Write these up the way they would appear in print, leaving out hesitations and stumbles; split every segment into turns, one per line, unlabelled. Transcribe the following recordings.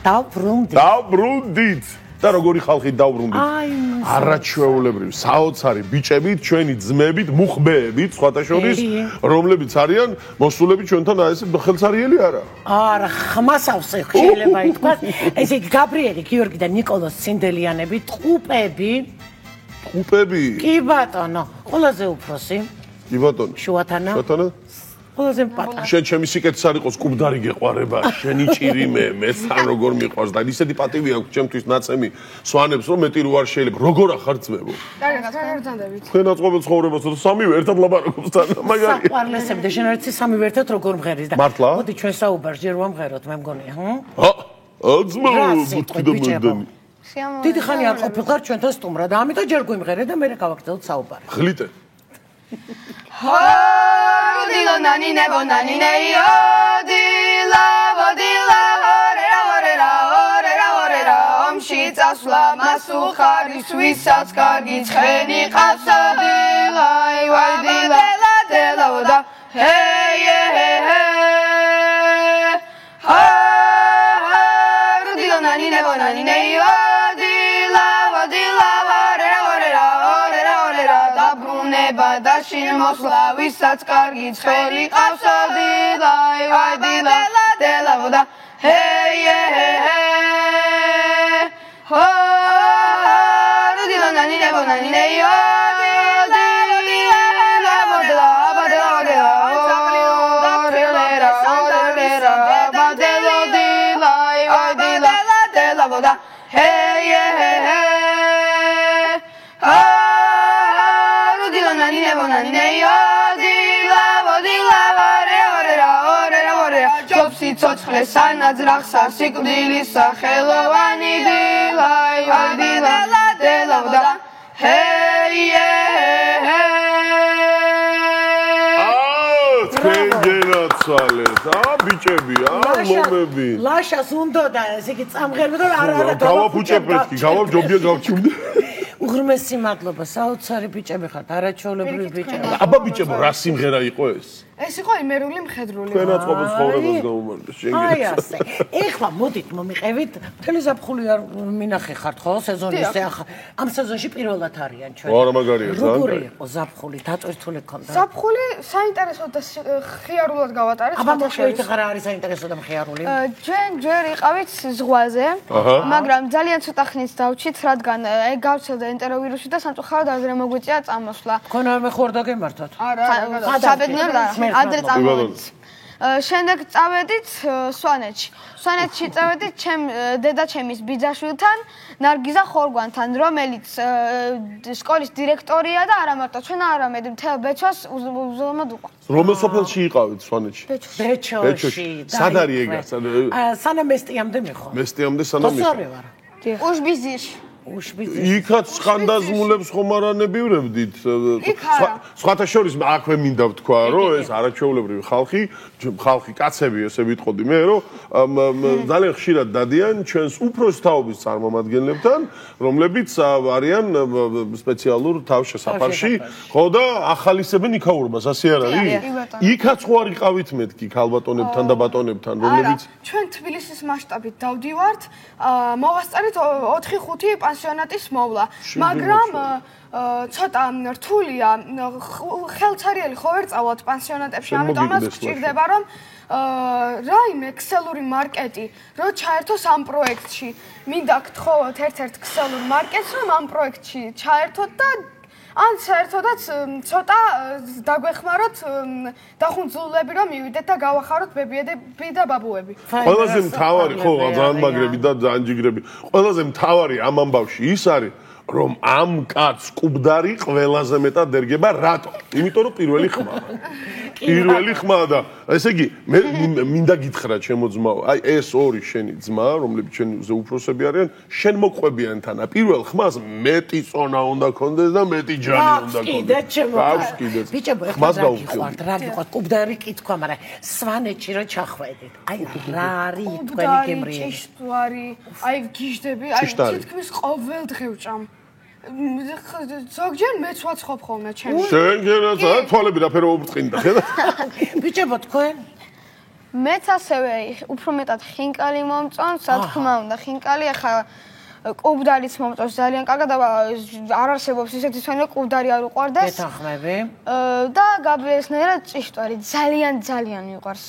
დავბრუნდით და როგორი ხალხი დავბრუნდით არაჩვეულებრივი საოცარი ბიჭებით ჩვენი ძმებით მუხბეებით სხვათა შორის რომლებიც არიან მოსულები ჩვენთან აი ეს ხელსარიელი
არა ხმასავსე შეიძლება ითქვას ესე იგი გაბრიელი გიორგი და ნიკოლოზ ცინდელიანები ტყუპები კი ბატონო ყველაზე უფროსი
კი ბატონო
შუათანა ყველაზე პატარა
შენ ჩემი სიკეთეს არ იყოს კუბდარი გეყვარება შენი ჭირი მეც თან როგორ მიყვარს და ისეთი პატივი აქვს ჩემთვის ნაცემი სვანებს რომ მეტი რო არ შეიძლება როგორ ახარ ძმებო თქვენ აწყობილ ცხოვრებას და სამივე ერთად ლაპარაკობს თან მაგარია
საყვარლესები და შენ ერთი სამივე ერთად როგორ მღერის და მოდი ჩვენ საუბარს ჯერ ვამღეროთ მე მგონია
ძმო
დიდი ხანი არ ყოფილიყარ ჩვენთან სტუმრად და ამიტომ ჯერ გვიმღერე და მე გავაგრძელოთ საუბარი
ხლიტე
Dilo nani nebo nani neyo dila vodila orera omshi tasla masukhari swisats kargi tkheni qavsa dila ay dila dela voda hey dilo nani nebo nani neyo Badashin mosla visats kargi tkheli qavsa dila ay dila dela voda hey dilo nani nebo nani neyo Ცოცხლე სანაძრახსა სიკვდილის სახელოვანი დილაი დილა დელავდა
გენაცვალეთ ბიჭები მომები
ლაშას უნდა და ესე იგი წამღერბე და არა
გავაფუჭებთ გავავჯობია გავჩუმდი
უღრმესი მადლობა საოცარი ბიჭები ხართ არაჩვეულებრივი ბიჭები
აბა ბიჭებო რა სიმღერა იყო
ეს იყო იმერული მხედრული
თქვენ აწყობილ ცხოვრებას გაუმარჯოს შენ
აი ასე ეხლა მოდით მომიყევით მთელი ზაფხული არ მინახე ხართ ხო სეზონის ამ სეზონში პირველად არიან ჩვენ
არა მაგარია ძალიან
როგორი იყო ზაფხული დაწვირთული ქონდა
ზაფხული საინტერესო და ხიარულად გავატარეთ
აბა მოშევით ხარ არის საინტერესო და მხიარული
ჩვენ ჯერ იყავით ზღვაზე მაგრამ ძალიან ცოტა ხნით დავჩით რადგან გავცელდა ინტერვიუში და სამწუხაროდ ადრე მოგვიწია წამოსვლა
თქვენ არ მეხوارდა გემართოთ
არა საბედნიეროდ ადრე წამოვიდით შემდეგ წავედით სვანეთში წავედით დედაჩემის ბიძაშვილთან ნარგიზა ხორგვანთან რომელიც სკოლის დირექტორია და არა მარტო ჩვენ არამედ მთელ ბეჩოს უზომოდ უყვარს
რომელ სოფელში იყავით სვანეთში
ბეჩოში
სად არის ეგა
სანამ მესტიამდე მეხო
მესტიამდე სანამ
მეხო უშბიზიაში
იქაც ხანდაზმულებს ხომ არ ანებივრებდით სხვათა შორის აქვე მინდა ვთქვა რომ ეს არაჩვეულებრივი ხალხი კაცები ესე ვიტყოდი მე რომ ძალიან ხშირად დადიან ჩვენს უფროს თაობის წარმომადგენლებთან რომლებიც არიან სპეციალურ თავშესაფარში ხო და ახალისებენ იქაურობას ასე არ არის იქაც ხო არ იყავით მეთქი ქალბატონებთან და ბატონებთან რომლებიც
ჩვენ თბილისის მასშტაბით დავდივართ მოვასწარით 4-5 პანსიონატის მოვლა, მაგრამ ცოტა რთულია ხელცარიელი ხო ვერ წავალთ პანსიონატებში, ამიტომაც გჭირდება რომ რაიმე ქსელური მარკეტი რო ჩაერთოს ამ პროექტში. მინდა გთხოვოთ ერთ-ერთ ქსელურ მარკეტს რომ ამ პროექტში ჩაერთოთ და ან საერთოდაც ცოტა დაგვეხმაროთ დახუნძულები რომ მივიდეთ და გავახაროთ ბებიები და ბაბუები.
ყველაზე მთავარი ხო ძალიან მაგრები და ძალიან ჯიგრები. ყველაზე მთავარი ამ ამბავში ის არის რომ ამ კაცს კუბდარი ყველაზე მეტად ერგება რატო? იმიტომ რომ პირველი ხმა და ესე იგი მე მინდა გითხრა ჩემო ძმაო, აი ეს ორი შენი ძმა, რომლებიც შენზე უფროსები არიან, შენ მოყვებიან თანა პირველ ხმას მეტი წონა უნდა კონდეს და მეტი ჯანი უნდა კონდეს.
ბიჭებო, ეხლა რა გიყვართ, კუბდარი კი თქვა, მაგრამ სვანეთში რო ჩახვედით. აი რა არის თქვენი გემრიელი?
ჭიშტვარი, აი გიჟდები, აი თითქმის ყოველ დღე ვჭამ. ზოგჯერ მეც ვაცხობ ხოლმე ჩემს.
შენ გენაცა თვალები რაფერო უბწყინდა, ხედავ?
ბიჭებო თქვენ?
მეც ასევე უფრო მეტად ხინკალი მომწონს, რა თქმა უნდა, ხინკალი ახლა კუბდარიც მომწონს ძალიან კარგად, არ არსებობს ისეთი თვენი, რომ კუბდარი არ უყვარდეს.
გეთანხმები?
და გაბრიელსნაირად ჭიშტარი ძალიან მიყვარს.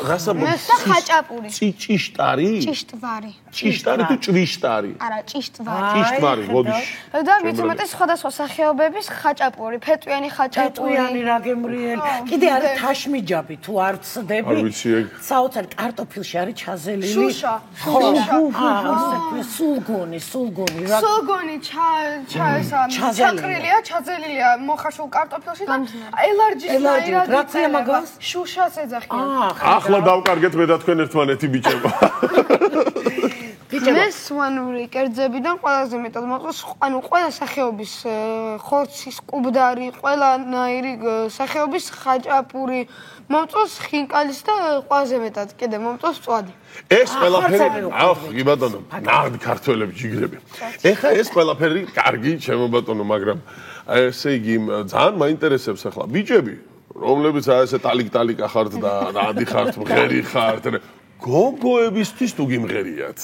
რასაბა?
და ხაჭაპური.
ჭიშტარი?
ჭიშტვარი.
ჭიშტარი თუ ჭვიშტარი?
არა, ჭიშტვარი.
ჭიშტვარი, მოდი.
და მით უმეტეს სხვადასხვა სახეობების ხაჭაპური, ფეტვიანი ხაჭაპური.
ფეტვიანი რა გემრიელი. კიდე არის თაშმიჯაბი თუ არ ვწდები.
არ ვიცი ეგ.
საოცარი კარტოფილში არის ჩაზელილი.
შუშა.
სულგუნი რა.
სულგუნი ჩაყრილია, ჩაძელილია მოხარშულ კარტოფილში და ელარჯისნაირად.
რა წია მაგას?
შუშას ეძახიან.
ახლა დავკარგეთ მე და თქვენ ერთმანეთი ბიჭებო.
მე სვანური კერძებიდან ყველაზე მეტად მომწონს, ანუ ყველა სახეობის ხორცის კუბდარი, ყველანაირი სახეობის ხაჭაპური მომწონს, ხინკალის და ყველაზე მეტად კიდე მომწონს მწვადი.
ეს ყველაფერი, კი ბატონო, ნაღდ ქართველები ჯიგრები. ეხა ეს ყველაფერი კარგი, ჩემო ბატონო, მაგრამ ესე იგი ძალიან მაინტერესებს ახლა ბიჭები, რომლებიც ასე ტალიკ-ტალიკა ხართ და რადი ხართ, მღერი ხართ, გოგოებისთვის თუ გიმღერიათ?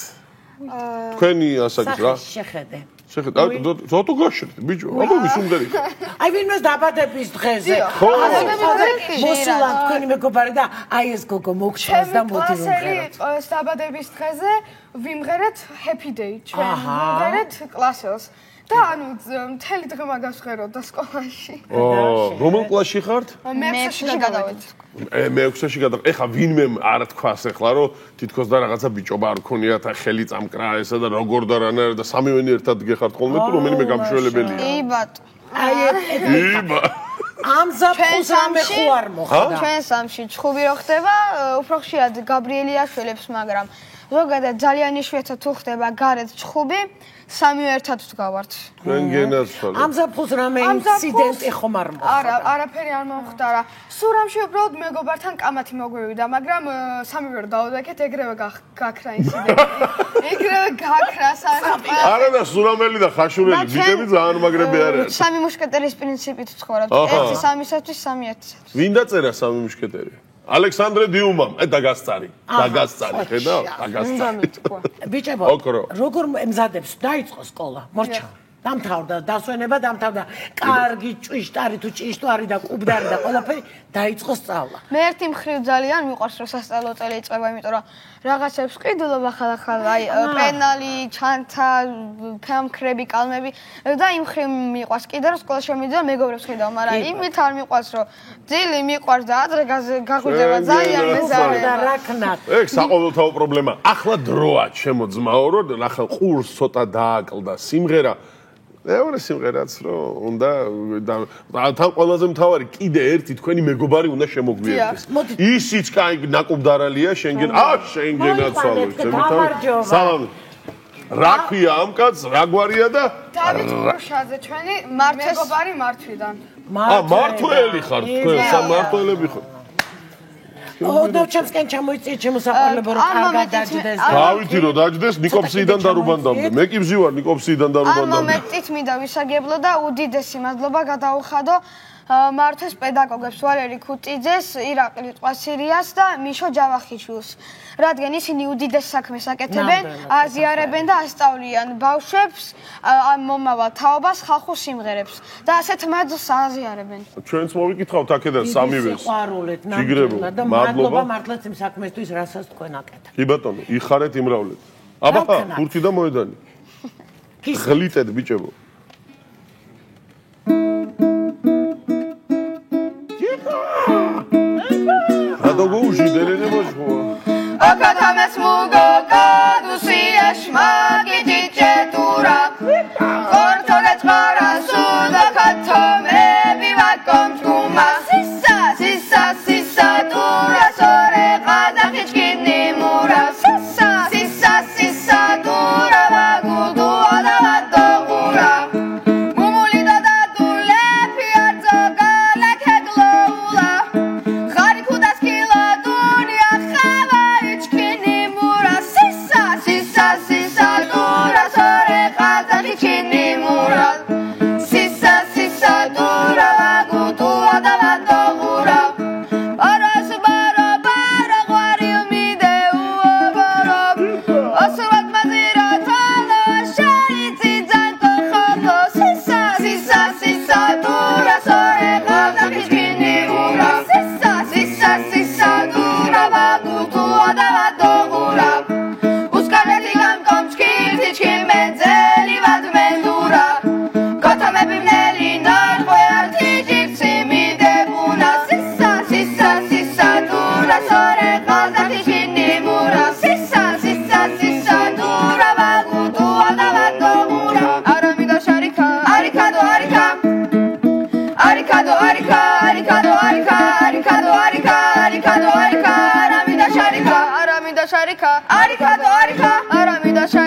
თქვენი ასაკის რა?
შეხედე.
შეხედე, ზოთო გაშრეთ, ბიჭო, აბა ვისუმდერი.
აი ვინმეს დაბადების დღეზე. მოსულა თქვენი მეგობარი და აი ეს გოგო მოგჩას და მოდი ვიმღეროთ.
ჩემი დაბადების დღეზე ვიმღერეთ Happy Day, ჩვენ ვიმღერეთ კლასელს. და ანუ მთელი დღე მაგას ვღეროთ და სკოლაში.
რომელ კლასში ხართ?
მე-6-ში გადავედი.
მე-6-ში გადავედი. ეხა ვინმე არ თქვას ეხლა რომ თითქოს და რაღაცა ბიჭობა არ ქონიათ, ხელი წამკრა ესა და როგორ და რანაირად და სამივენი ერთად გეხართ ხოლმე თუ რომელიმე გამშველებელია.
კი ბატონო.
იბა.
ამ ზაფხულს რამე ხო არ მოხდა?
ჩვენ სამში ჩხუბი რო ხდება, უფრო ხშირად გაბრიელი აშველებს, მაგრამ ზოგადად ძალიან იშვიათად თუ ხდება გარეთ ჩხუბი, სამი ერთად ვდგავართ.
თქვენ გენაცვალეთ.
ამ ზაფხულს რამე ინციდენტი ხომ არ მოხდა?
არა, არაფერი არ მომხდარა. სულ რამში უბრალოდ მეგობართან კამათი მოგვივიდა, მაგრამ სამივე რო დავდაკეთ, ეგრევე გაქრა ინციდენტი. ეგრევე გაქრა სამი.
არა და სურამელი და ხაშურელი ბიჭები ძალიან მაგრები არიან.
სამი მუშკეტერის პრინციპით ვცხოვრობთ. ერთი სამისათვის, სამი ერთისათვის.
ვინ დაწერა სამი მუშკეტერი? ალექსანდრე დიუმამ, დაგასწარი, ხედავ? დაგასწარი.
ბიჭებო, როგორ ემზადებს? დაიწყო სკოლა, მორჩა. დამთავრდა დასვენება, დამთავრდა. კარგი ჭვიშტარი თუ ჭიშტვარი და კუბდარი და ყველაფერი დაიწყო სწავლა.
მე ერთი მხრივ ძალიან მიყვარს რომ სასწავლო წელი იწყება, იმიტომ რომ რაღაცებს ყიდულობ ახალ-ახალ, აი პენალი, ჩანთა, ფამქრები, კალმები და იმ მხრივ მიყვარს კიდე რომ სკოლაში მიდია მეგობრებს ხედავ, მაგრამ იმით არ მიყვარს რომ ძილი მიყვარს და ადრე გაგვიძება ძალიან მეზარე
და რა ქნათ.
ეგ საყოველთაო პრობლემა. ახლა დროა ჩემო ძმაო, რომ ნახე ყურს ცოტა დააკლდა სიმღერა. მეორე სიმღერაც რომ უნდა თან ყველაზე მთავარი კიდე ერთი თქვენი მეგობარი უნდა შემოგვიერთდეს. ისიც კაი ნაკუბდარალია შენგენ. შენგენაცვალო ჩემთან. სალამი. რა ქვია ამ კაცს? რა გვარია და
დავით გუშაძე ჩვენი მეგობარი მართვიდან.
მართველი ხარ თქვენ, სამართველები ხარ.
დავჩემსკენ ჩამოიწიე ჩემოსაყარლებო რომ კარგად დაჯდეს.
დავითი რომ დაჯდეს ნიკოფსიიდან დარუბანდამდე. მე კი ვზივარ ნიკოფსიიდან დარუბანდამდე.
ამ მომენტით მინდა ვისაგებლო და უდიდესი მადლობა გადაუხადო მართვეს პედაგოგებს ვალერი ქუტიძეს, ირაკლი ტყვასირიას და მიშო ჯავახიჩვილს. რადგან ისინი უდიდეს საქმეს აკეთებენ, აზიარებენ და ასწავლიან ბავშვებს ამ მომავალ თაობას, ხალხურ სიმღერებს და ასეთ მადლს აზიარებენ.
ჩვენც მოვიკითხავთ აქედან სამივეს.
სიყვარულით, ნამდვილად და მადლობა მართლაც იმ საქმესთვის, რასაც თქვენ აკეთებთ.
კი ბატონო, იხარეთ იმრავლეთ. აბა, თურქი და მოედანი. ღლიტეთ ბიჭებო. Radogouji derene boşma.
Akatames mugo kadusiya shmagi dicetura. Kortolet marasuda katome bivakom tuma. Sissa dura sore qada hichkini mura. Sissa dura vagudu adavado gura. Gumulida da dule piazza gala kegloula. Kharikudas kila dunya khava hichkini mura.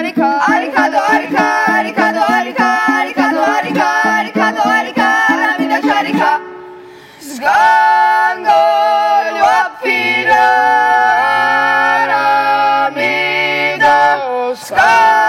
არიკა არიკადო არიკა არიკადო არიკა არიკადო არიკა არიკადო არიკა რამიდა ჩარიკა სგანგოლო აფირა რამიდა სგანგოლო